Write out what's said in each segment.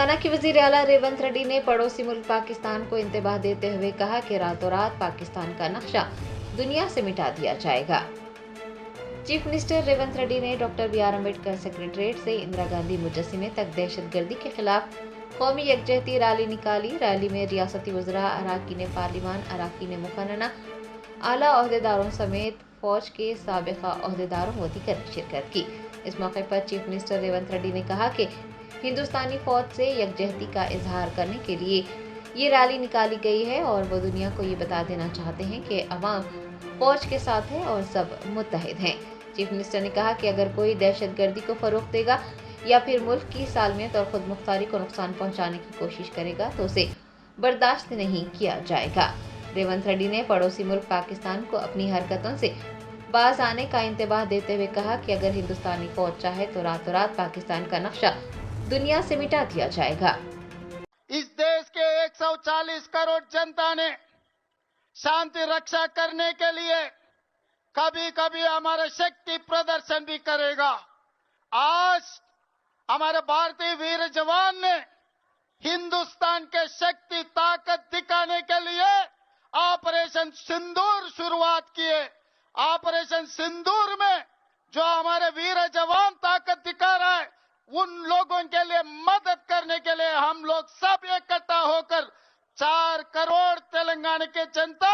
تلنگانہ کے وزیر اعلیٰ ریونت ریڈی نے پڑوسی ملک پاکستان کو انتباہ دیتے ہوئے کہا کہ راتوں رات پاکستان کا نقشہ دنیا سے مٹا دیا جائے گا۔ چیف منسٹر ریونت ریڈی نے doctor B R Ambedkar secretariat سے اندرا گاندھی مجسمے تک دہشت گردی کے خلاف قومی یکجہتی ریلی نکالی۔ ریلی میں ریاستی وزراء، اراکین پارلیمان، اراکین مقننہ، اعلیٰ عہدیداروں سمیت فوج کے سابق عہدیداروں و دیگر نے شرکت کی۔ اس موقع پر چیف منسٹر ریونت ریڈی نے کہا کہ ہندوستانی فوج سے یکجہتی کا اظہار کرنے کے لیے یہ ریلی نکالی گئی ہے اور وہ دنیا کو یہ بتا دینا چاہتے ہیں کہ عوام فوج کے ساتھ ہے اور سب متحد ہیں۔ چیف منسٹر نے کہا کہ اگر کوئی دہشت گردی کو فروغ دے گا یا پھر ملک کی سالمیت اور خود مختاری کو نقصان پہنچانے کی کوشش کرے گا تو اسے برداشت نہیں کیا جائے گا۔ ریونت ریڈی نے پڑوسی ملک پاکستان کو اپنی حرکتوں سے باز آنے کا انتباہ دیتے ہوئے کہا کہ اگر ہندوستانی فوج چاہے تو راتوں رات پاکستان کا نقشہ دنیا سے مٹا دیا جائے گا۔ اس دیش کے 140 کروڑ جنتا نے شانتی رکشا کرنے کے لیے کبھی کبھی ہمارا شکتی پردرشن بھی کرے گا۔ آج ہمارے بھارتی ویر جوان نے ہندوستان کے شکتی طاقت دکھانے کے لیے آپریشن سندور شروعات کیے۔ آپریشن سندور میں جو ہمارے ویر جوان طاقت دکھا رہا ہے ان لوگوں کے لیے مدد کرنے کے لیے ہم لوگ سب اکٹھا ہو کر 4 کروڑ تلنگانہ کے جنتا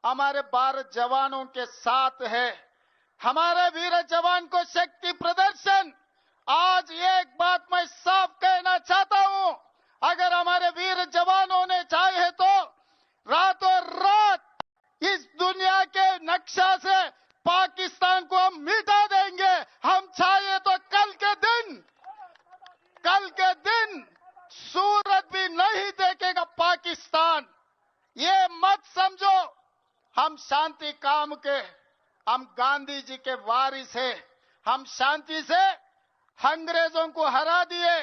ہمارے بھارت جوانوں کے ساتھ ہے۔ ہمارے ویر جوان کو شکتی پردرشن، آج ایک بات میں صاف کہنا چاہتا ہوں، اگر ہمارے ویر جوانوں نے چاہے تو راتوں رات اس دنیا کے نقشہ سے پاکستان کو ہم مٹا دیں گے۔ ہم چاہیے تو کل کے دن سورج بھی نہیں دیکھے گا پاکستان۔ یہ مت سمجھو ہم شانتی کام کے، ہم گاندھی جی کے وارث ہیں۔ ہم شانتی سے انگریزوں کو ہرا دیے،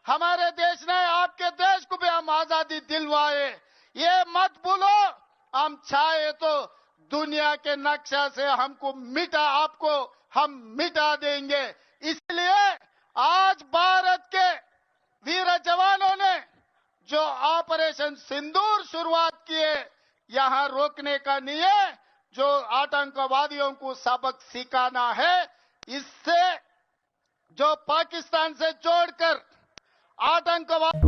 ہمارے دیش نے آپ کے دیش کو بھی ہم آزادی دلوائے۔ یہ مت بھولو ہم چاہے تو دنیا کے نقشہ سے آپ کو ہم مٹا دیں گے۔ اس لیے آج بھارت کے ویر جوانوں نے جو آپریشن سندور شروعات کیے، یہاں روکنے کا نہیں ہے، جو آتنکوادیوں کو سبق سکھانا ہے۔ اس سے جو پاکستان سے جوڑ کر آتنکواد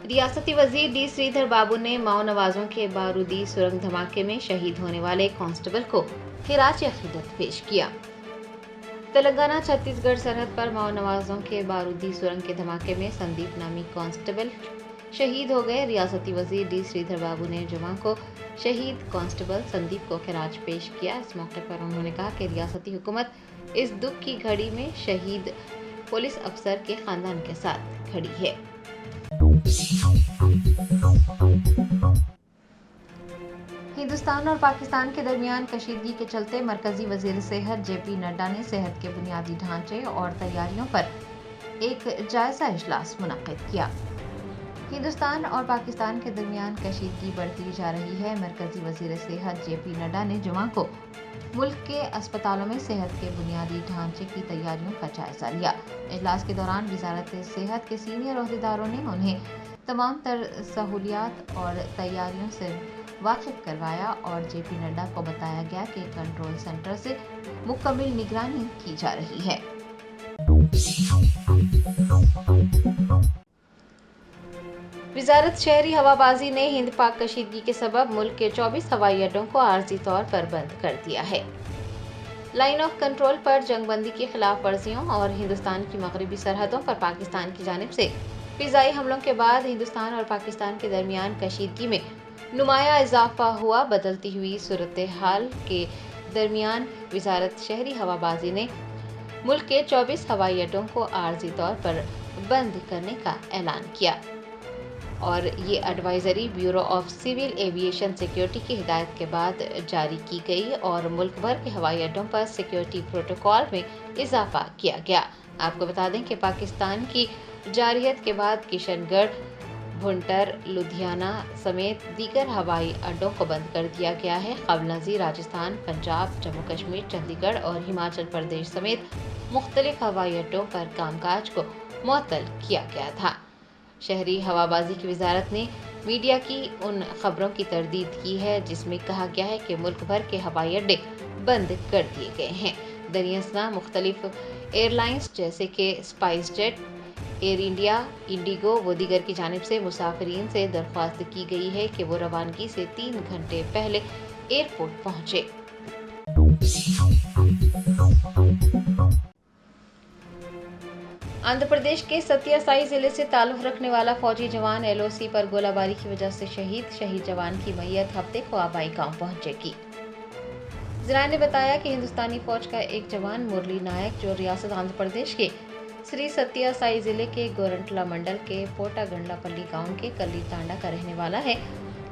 ریاستی وزیر ڈی سریدھر بابو نے ماؤ نوازوں کے بارودی سرنگ دھماکے میں شہید ہونے والے کانسٹیبل کو خراج عقیدت پیش کیا۔ تلنگانہ چھتیس گڑھ سرحد پر ماؤ نوازوں کے بارودی سرنگ کے دھماکے میں سندیپ نامی کانسٹیبل شہید ہو گئے۔ ریاستی وزیر ڈی سریدھر بابو نے جمعہ کو شہید کانسٹیبل سندیپ کو خراج پیش کیا۔ اس موقع پر انہوں نے کہا کہ ریاستی حکومت اس دکھ کی گھڑی میں شہید پولیس افسر کے خاندان کے ساتھ کھڑی ہے۔ ہندوستان اور پاکستان کے درمیان کشیدگی کے چلتے مرکزی وزیر صحت جے پی نڈا نے صحت کے بنیادی ڈھانچے اور تیاریوں پر ایک جائزہ اجلاس منعقد کیا۔ ہندوستان اور پاکستان کے درمیان کشیدگی بڑھتی جا رہی ہے۔ مرکزی وزیر صحت جے پی نڈا نے جمعہ کو ملک کے اسپتالوں میں صحت کے بنیادی ڈھانچے کی تیاریوں کا جائزہ لیا۔ اجلاس کے دوران وزارت صحت کے سینئر عہدیداروں نے انہیں تمام تر سہولیات اور تیاریوں سے واقف کروایا اور جے پی نڈا کو بتایا گیا کہ کنٹرول سینٹر سے مکمل نگرانی کی جا رہی ہے۔ وزارت شہری ہوابازی نے ہند پاک کشیدگی کے سبب ملک کے 24 ہوائی اڈوں کو عارضی طور پر بند کر دیا ہے۔ لائن آف کنٹرول پر جنگ بندی کی خلاف ورزیوں اور ہندوستان کی مغربی سرحدوں پر پاکستان کی جانب سے فضائی حملوں کے بعد ہندوستان اور پاکستان کے درمیان کشیدگی میں نمایاں اضافہ ہوا۔ بدلتی ہوئی صورتحال کے درمیان وزارت شہری ہوابازی نے ملک کے 24 ہوائی اڈوں کو عارضی طور پر بند کرنے کا اعلان کیا اور یہ advisory bureau of civil aviation security کی ہدایت کے بعد جاری کی گئی اور ملک بھر کے ہوائی اڈوں پر سیکیورٹی پروٹوکول میں اضافہ کیا گیا۔ آپ کو بتا دیں کہ پاکستان کی جارحیت کے بعد کشن گڑھ، بھنٹر، لدھیانہ سمیت دیگر ہوائی اڈوں کو بند کر دیا گیا ہے۔ قبل ازیں راجستھان، پنجاب، جموں کشمیر، چندی گڑھ اور ہماچل پردیش سمیت मुख्तलिफ हवाई अड्डों पर कामकाज को मुअत्तल किया गया था। शहरी हवाबाजी की वजारत ने मीडिया की उन खबरों की तरदीद की है जिसमें कहा गया है कि मुल्क भर के हवाई अड्डे बंद कर दिए गए हैं। दरियासना मुख्तलिफ एयरलाइंस जैसे कि spice jet, air India, Indigo व दीगर की जानिब से मुसाफिरीन से दरख्वास्त की गई है कि वो रवानगी से 3 घंटे पहले एयरपोर्ट पहुंचे। आंध्र प्रदेश के सत्यासाई जिले से ताल्लुक रखने वाला फौजी जवान LOC पर गोलाबारी की वजह से शहीद जवान की मैयत हफ्ते को आबाई गांव पहुंचेगी। ज़राए ने बताया कि हिंदुस्तानी फौज का एक जवान मुरली नायक, जो रियासत आंध्र प्रदेश के श्री सत्यासाई जिले के गोरंटला मंडल के पोटागंडलापल्ली गांव के कल्ली तांडा का रहने वाला है,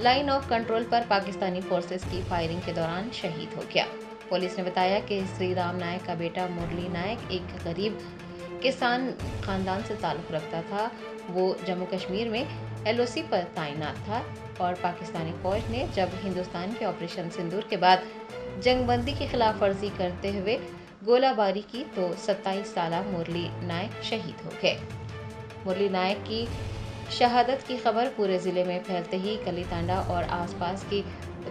लाइन ऑफ कंट्रोल पर पाकिस्तानी फोर्सेस की फायरिंग के दौरान शहीद हो गया। पुलिस ने बताया कि श्री राम नायक का बेटा मुरली नायक एक गरीब किसान खानदान से ताल्लुक रखता था। वो जम्मू कश्मीर में LOC पर तैनात था और पाकिस्तानी फौज ने जब हिंदुस्तान के ऑपरेशन सिंदूर के बाद जंगबंदी की खिलाफ वर्जी करते हुए गोलाबारी की तो 27 साला मुरली नायक शहीद हो गए। मुरली नायक की शहादत की खबर पूरे ज़िले में फैलते ही कल्ली तांडा और आसपास की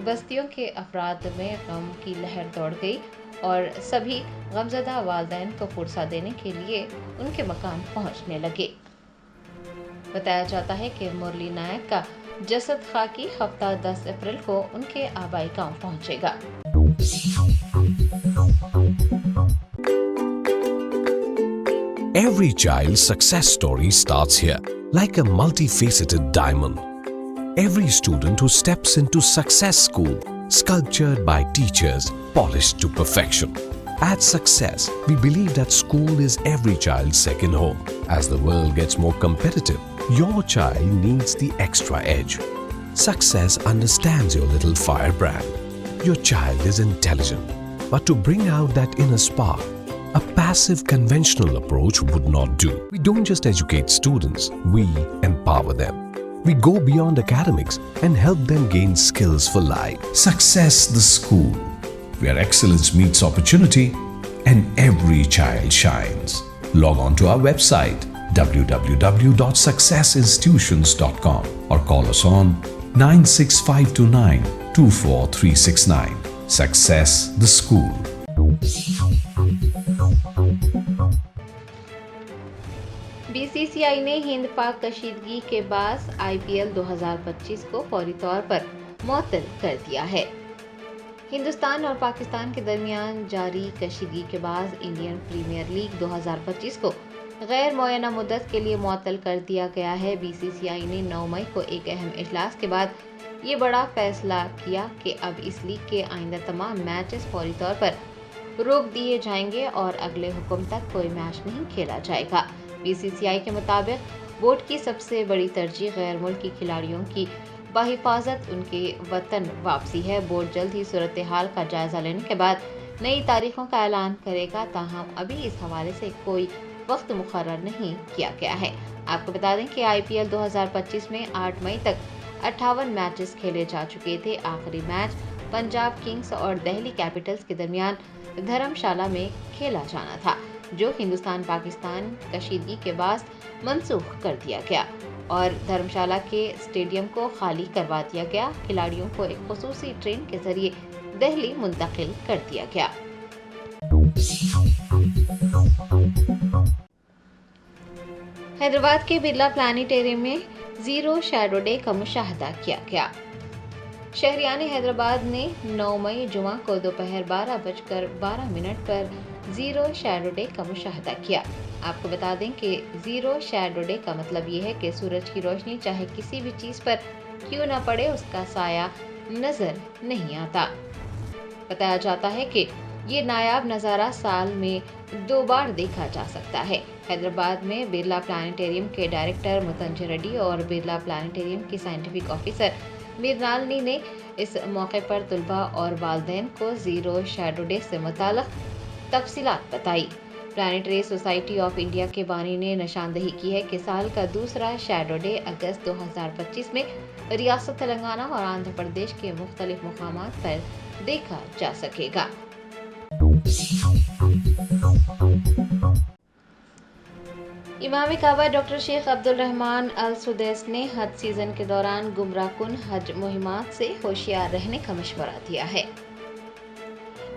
बस्तियों के अफराद में गम की लहर दौड़ गई और सभी गमज़दा वालिदैन को पुरसा देने के लिए उनके मकान पहुंचने लगे। बताया जाता है कि मुरली नायक का जसद खाकी हफ्ता 10 अप्रैल को उनके आबाई गांव पहुंचेगा। Every child's success story starts here, like a multifaceted diamond. Every student who steps into Success School, sculptured by teachers, polished to perfection. At Success, we believe that school is every child's second home. As the world gets more competitive, your child needs the extra edge. Success understands your little firebrand. Your child is intelligent, but to bring out that inner spark, a passive conventional approach would not do. We don't just educate students, we empower them. We go beyond academics and help them gain skills for life. Success the School, where excellence meets opportunity and every child shines. Log on to our website www.successinstitutions.com or call us on 96529 24369. Success the School. BCCI ने हिंद पाक कशीदगी के बाद IPL 2025 को फौरी तौर पर मुअत्तल कर दिया है। हिंदुस्तान और पाकिस्तान के दरमियान जारी कशीदगी के बाद इंडियन प्रीमियर लीग 2025 को गैर मुअय्यना मुद्दत के लिए मुअत्तल कर दिया गया है। BCCI ने 9 मई को एक अहम इजलास के बाद ये बड़ा फैसला किया कि अब इस लीग के आइंदा तमाम मैचेस फौरी तौर पर रोक दिए जाएंगे और अगले हुक्म तक कोई मैच नहीं खेला जाएगा। BCCI के मुताबिक बोर्ड की सबसे बड़ी तरजीह गैर मुल्की खिलाड़ियों की बहिफाजत उनके वतन वापसी है। बोर्ड जल्द ही सूरत हाल का जायजा लेने के बाद नई तारीखों का ऐलान करेगा, ताहम अभी इस हवाले से कोई वक्त मुकर्रर नहीं किया गया है। आपको बता दें कि IPL 2025 में 8 मई तक 58 मैचेस खेले जा चुके थे। आखिरी मैच पंजाब किंग्स और दिल्ली कैपिटल्स के दरमियान धर्मशाला में खेला जाना था, जो हिंदुस्तान पाकिस्तान कशीदगी के बाद मंसूख कर दिया गया और धर्मशाला के स्टेडियम को खाली करवा दिया गया। खिलाड़ियों को एक खुसूसी ट्रेन के जरिए दिल्ली मुंतकिल कर दिया गया। हैदराबाद के बिरला प्लानिटेरियम में जीरो शैडो डे का मुशाहदा किया गया। शहरियान हैदराबाद ने 9 मई जुमा को दोपहर 12:12 पर जीरो शैडो डे का मुशाहदा किया। आपको बता दें कि जीरो शैडो डे का मतलब ये है कि सूरज की रोशनी चाहे किसी भी चीज़ पर क्यों न पड़े, उसका साया नजर नहीं आता। बताया जाता है कि ये नायाब नज़ारा साल में 2 बार देखा जा सकता है। हैदराबाद में बिरला प्लानिटेरियम के डायरेक्टर मुतंजर रेड्डी और बिरला प्लानिटेरियम की साइंटिफिक ऑफिसर मीरनालिनी ने इस मौके पर तुलबा और वालिदैन को जीरो शैडो डे से मुताल्लिक़ तफसीलात बताई। प्लानिटरी सोसाइटी ऑफ इंडिया के बानी ने निशानदही की है कि साल का दूसरा शैडो डे अगस्त 2025 में रियासत तेलंगाना और आंध्र प्रदेश के मुख्तलिफ मुकामात पर देखा जा सकेगा। इमाम काबा डॉक्टर शेख अब्दुल रहमान अल सुदैस ने हज सीजन के दौरान गुमराह कुन हज मुहिमात से होशियार रहने का मशवरा दिया है।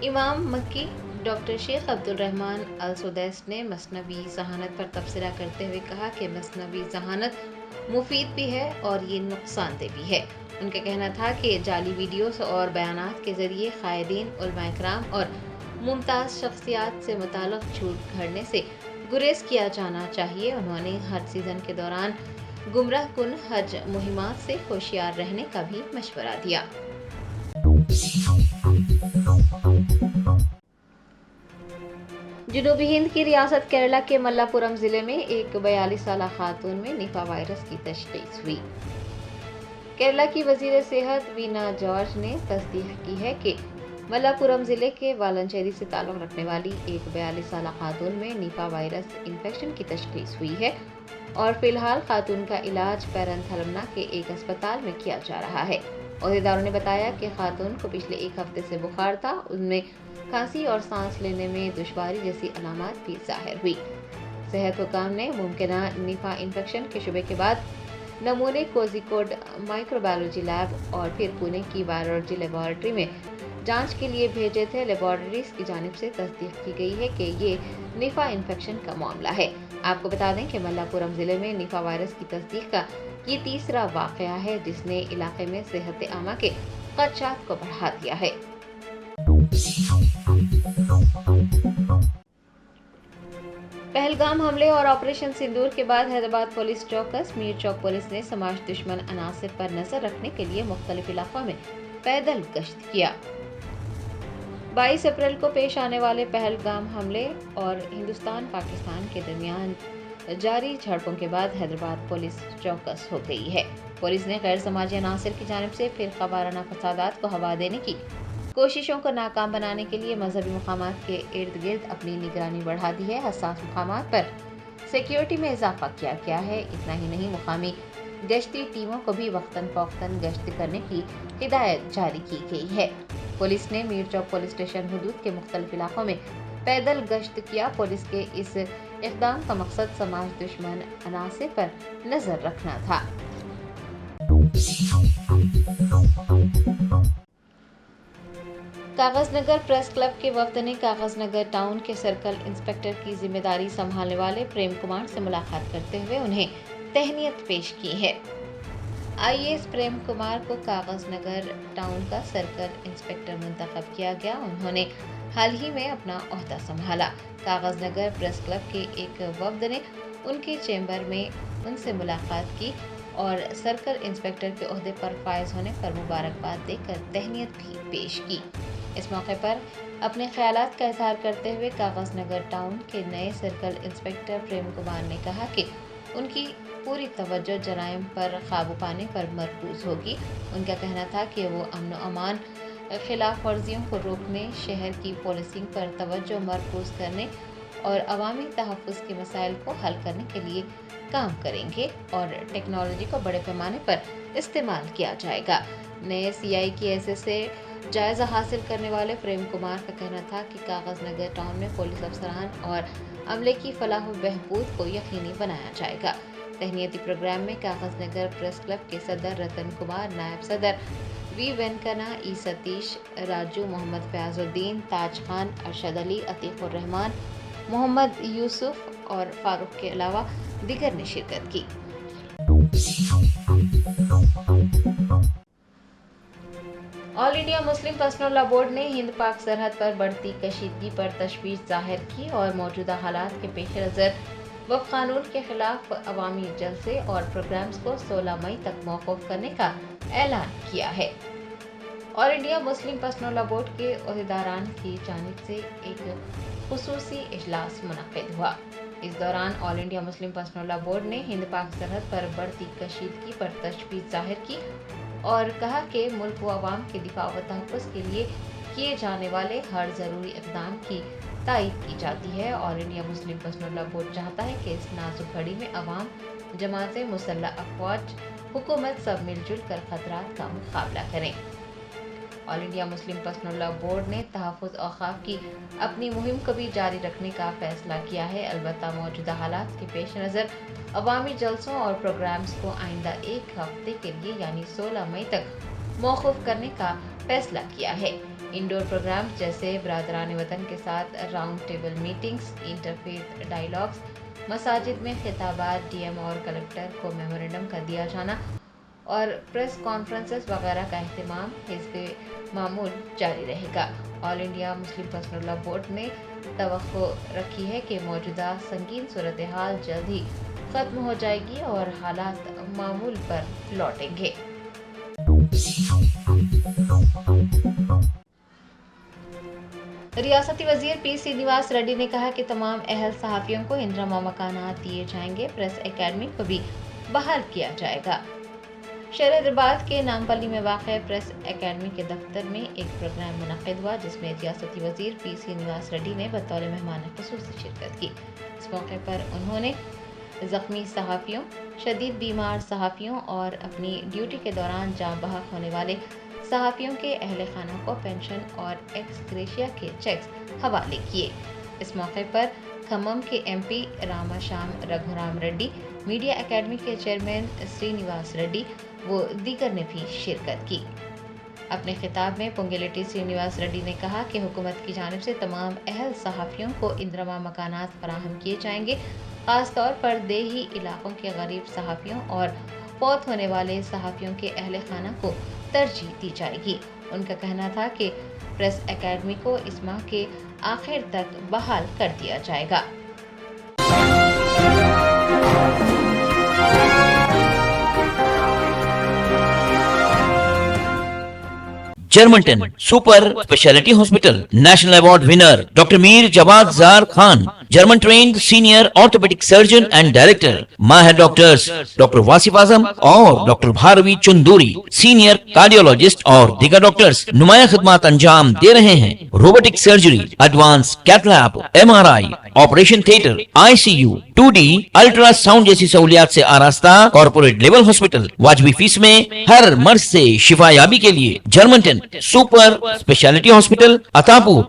इमाम मक्की डॉक्टर शेख अब्दुल रहमान अल सुदैस ने मसनवी ज़हानत पर तबसरा करते हुए कहा कि मसनवी ज़हानत मुफीद भी है और ये नुकसानदेह भी है। उनका कहना था कि जाली वीडियोस और बयानात के जरिए कायदीन, उलमा इकराम और मुमताज़ शख्सियात से मुताल्लिक़ झूठ घड़ने से गुरेज किया जाना चाहिए। उन्होंने हज सीजन के दौरान गुमराह कुन हज मुहिमात से होशियार रहने का भी मशवरा दिया। जनूबी हिंद की रियासत केरला के मल्लापुरम जिले में एक 42 साला खातून में निपा वायरस की तशख़ीस हुई। केरला की वज़ीर सेहत वीना जॉर्ज ने तस्दीक की है कि मल्लापुरम जिले के वालंचेरी से ताल्लुक़ रखने वाली एक 42 साला खातून में निपा वायरस इन्फेक्शन की तशख़ीस हुई है और फिलहाल खातून का इलाज पेरंथलमना के एक अस्पताल में किया जा रहा है। अहदेदारों ने बताया कि खातून को पिछले एक हफ्ते से बुखार था, उनमें खांसी और सांस लेने में दुश्वारी जैसी अलामात भी ज़ाहिर हुई। सेहत हुकाम ने मुमकिना निपा इन्फेक्शन के शुबे के बाद नमूने कोझिकोड माइक्रोबायोलॉजी लैब और फिर पुणे की वायरोलॉजी लेबॉरेटरी में जांच के लिए भेजे थे। लेबॉरेटरीज की जानिब से तस्दीक की गई है कि ये निफा इन्फेक्शन का मामला है। आपको बता दें कि मल्लापुरम जिले में निफा वायरस की तस्दीक का ये तीसरा वाक़या है जिसने इलाके में सेहत आमा के खदशात को बढ़ा दिया है। पहलगाम हमले और ऑपरेशन सिंदूर के बाद हैदराबाद पुलिस चौकस। मीर चौक पुलिस ने समाज दुश्मन अनासिर पर नजर रखने के लिए मुख्तलिफ इलाकों में पैदल गश्त किया। 22 अप्रैल को पेश आने वाले पहलगाम हमले और हिंदुस्तान पाकिस्तान के दरमियान जारी झड़पों के बाद हैदराबाद पुलिस चौकस हो गई है। पुलिस ने गैर समाजी अनासिर की जानिब से फिरका वाराना फसादात को हवा देने की कोशिशों को नाकाम बनाने के लिए मजहबी मकामात के इर्द गिर्द अपनी निगरानी बढ़ा दी है। हसास मकामात पर सिक्योरिटी में इजाफा किया गया है। इतना ही नहीं, मुकामी गश्ती टीमों को भी वक्तन फौक्तन गश्त करने की हिदायत जारी की गई है। पुलिस ने मीर चौक पुलिस स्टेशन हुदूद के मुख्तलिफ इलाकों में पैदल गश्त किया। पुलिस के इस इक़दाम का मकसद समाज दुश्मन अनासिर पर नजर रखना था। कागजनगर प्रेस क्लब के वफ्द ने कागजनगर टाउन के सर्कल इंस्पेक्टर की जिम्मेदारी संभालने वाले प्रेम कुमार से मुलाकात करते हुए उन्हें तहनीत पेश की है। आईएएस प्रेम कुमार को कागजनगर टाउन का सर्कल इंस्पेक्टर मुंतखब किया गया। उन्होंने हाल ही में अपना ओहदा संभाला। कागजनगर प्रेस क्लब के एक वफ्द ने उनके चैम्बर में उनसे मुलाकात की और सर्कल इंस्पेक्टर के ओहदे पर फायज होने पर मुबारकबाद देकर तहनीत भी पेश की। इस मौके पर अपने ख्यालात का इजहार करते हुए कागजनगर टाउन के नए सर्कल इंस्पेक्टर प्रेम कुमार ने कहा कि उनकी पूरी तवज्जो जराइम पर काबू पाने पर मरकूज होगी। उनका कहना था कि वो अमन व अमान, खिलाफ वर्जियों को रोकने, शहर की पॉलिसिंग पर तवज्जो मरकूज करने और अवामी तहफ़्फ़ुज़ के मसाइल को हल करने के लिए काम करेंगे और टेक्नोलॉजी को बड़े पैमाने पर इस्तेमाल किया जाएगा। नए सीआई की ऐसे से जायज़ा हासिल करने वाले प्रेम कुमार का कहना था कि कागजनगर टाउन में पुलिस अफसरान और अमले की फलाह व बहबूद को यकीनी बनाया जाएगा। तहनीती प्रोग्राम में कागजनगर प्रेस क्लब के सदर रतन कुमार, नायब सदर वी वेंकना, ई सतीश, राजू, मोहम्मद फयाजुद्दीन, ताज खान, अरशद अली, अतीकुर रहमान, मोहम्मद यूसुफ और फारूक के अलावा दीगर ने शिरकत की। All India Muslim personal law board ने हिंद पाक सरहद पर बढ़ती कशीदगी पर तशवीश जाहिर की और मौजूदा हालात के पेश नज़र वफ़ कानून के खिलाफ अवामी जलसे और प्रोग्राम्स को 16 मई तक मौकूफ करने का ऐलान किया है। All India Muslim personal law board के अहदेदारान की जानिब से एक खुसूसी इजलास मुनक़िद हुआ। इस दौरान all India Muslim personal law board ने हिंद पाक सरहद पर बढ़ती कशीदगी पर तशवीश जाहिर की और कहा कि मुल्क व अवाम के दिफा व तहफ़्फ़ुज़ के लिए किए जाने वाले हर ज़रूरी इक़दाम की तायीद की जाती है। All India Muslim personal law board चाहता है कि इस नाजुक घड़ी में अवाम, जमातें, मुसल्लह अफ़वाज, हुकूमत सब मिलजुल कर खतरात का मुकाबला करें। All India Muslim personal law board ने तहफ़्फ़ुज़ औक़ाफ़ की अपनी मुहिम को भी जारी रखने का फैसला किया है। अलबत्ता मौजूदा हालात के पेश नज़र अवामी जलसों और प्रोग्राम्स को आइंदा एक हफ्ते के लिए यानी 16 मई तक मौकूफ़ करने का फैसला किया है। इंडोर प्रोग्राम जैसे बरादरान वतन के साथ round table meetings, interfaith dialogues, मसाजिद में खिताबात, डीएम और कलेक्टर को मेमोरेंडम का दिया जाना और प्रेस कॉन्फ्रेंसेस वगैरह का अहतमाम हिस्बे मामूल जारी रहेगा। All India Muslim personal law board ने तवक्को रखी है कि मौजूदा संगीन सूरत हाल जल्द ही ख़त्म हो जाएगी और हालात मामूल पर लौटेंगे। रियासती वजीर पी श्रीनिवास रेड्डी ने कहा कि तमाम अहल सहाफ़ियों को इंदिरा मकानात दिए जाएंगे। प्रेस एकेडमी को भी बहाल किया जाएगा। शहर हैदराबाद के नामपल्ली में वाक़ प्रेस एकेडमी के दफ्तर में एक प्रोग्राम मुनक़िद हुआ जिसमें रियासती वजीर पी श्रीनिवास रेड्डी ने बतौर मेहमान ख़ुसूसी शिरकत की। इस मौके पर उन्होंने ज़ख्मी सहाफ़ियों, शदीद बीमार सहाफ़ियों और अपनी ड्यूटी के दौरान जाँ बहक होने वाले सहाफ़ियों के अहल खाना को पेंशन और एक्स ग्रेशिया के चेक्स हवाले किए। इस मौके पर खम्मम के MP Ramasahayam Raghuram Reddy, media academy के चेयरमैन श्रीनिवास रेड्डी व दीगर ने भी शिरकत की। अपने खिताब में पुंगेलेटी श्रीनिवास रेड्डी ने कहा कि हुकूमत की जानिब से तमाम अहल सहाफ़ियों को इंदिरा मकानात फराहम किए जाएंगे। ख़ास तौर पर देही इलाकों के गरीब सहाफ़ियों और फौत होने वाले सहाफ़ियों के अहल खाना को तरजीह दी जाएगी। उनका कहना था कि प्रेस एकेडमी को इस माह के आखिर तक बहाल कर दिया जाएगा। Germanten super speciality hospital national award winner doctor Mir Jawad Zar Khan, German trained senior orthopaedic surgeon and director, माहिर डॉक्टर्स डॉक्टर वासिफ आजम और doctor Bharvi Chanduri, senior cardiologist और दीगर डॉक्टर्स नुमाया खिदमत अंजाम दे रहे हैं। Robotic surgery, advance cath lab, MRI, operation theatre, ICU, 2D ultrasound जैसी सहूलियात से आरास्ता कॉर्पोरेट लेवल हॉस्पिटल। वाजबी फीस में हर मर्ज से शिफायाबी के लिए Germanton super speciality hospital, Attapur,